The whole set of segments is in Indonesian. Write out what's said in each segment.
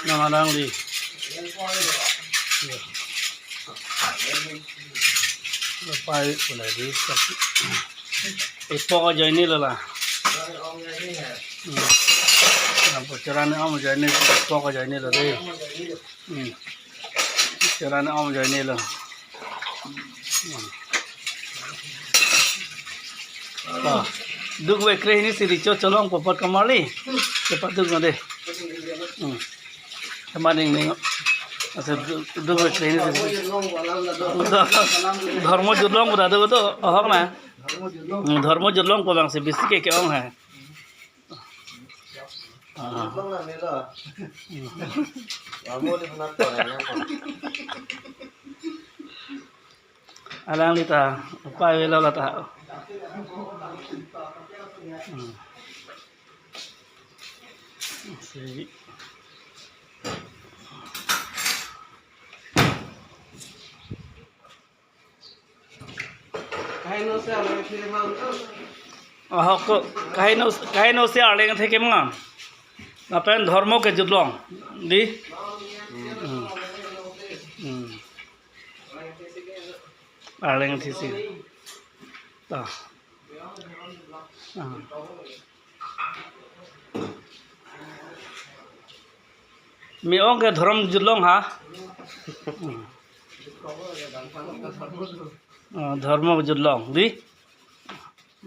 Nama dang di. Lepai boleh di. Ipo aja ini lah. Nampak caranya om aja ini. Ipo aja ini lah deh. Caranya om aja ini lah. Duk wekre ini si rico colong popot kamali. Cepat duk nanti. Kemarin ini. Asal duk wekre ini si. धर्म जुर्लों को दादू तो अहक ना धर्म जुर्लों को बंग से बिस्ती के ओंग है alang lita upai wela lata si kain no se arleng theke mang apen dharmo ke judlong di arleng thisi ta mi ong ke dharam judlong ha धर्म जुड़लों दी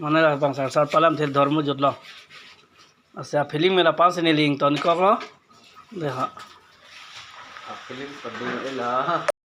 माने बंग सार पालम थे धर्म जुड़लों अच्छा फिल्म मेरा पास नहीं लिंक तो निकलो देखा फिल्म पढ़ने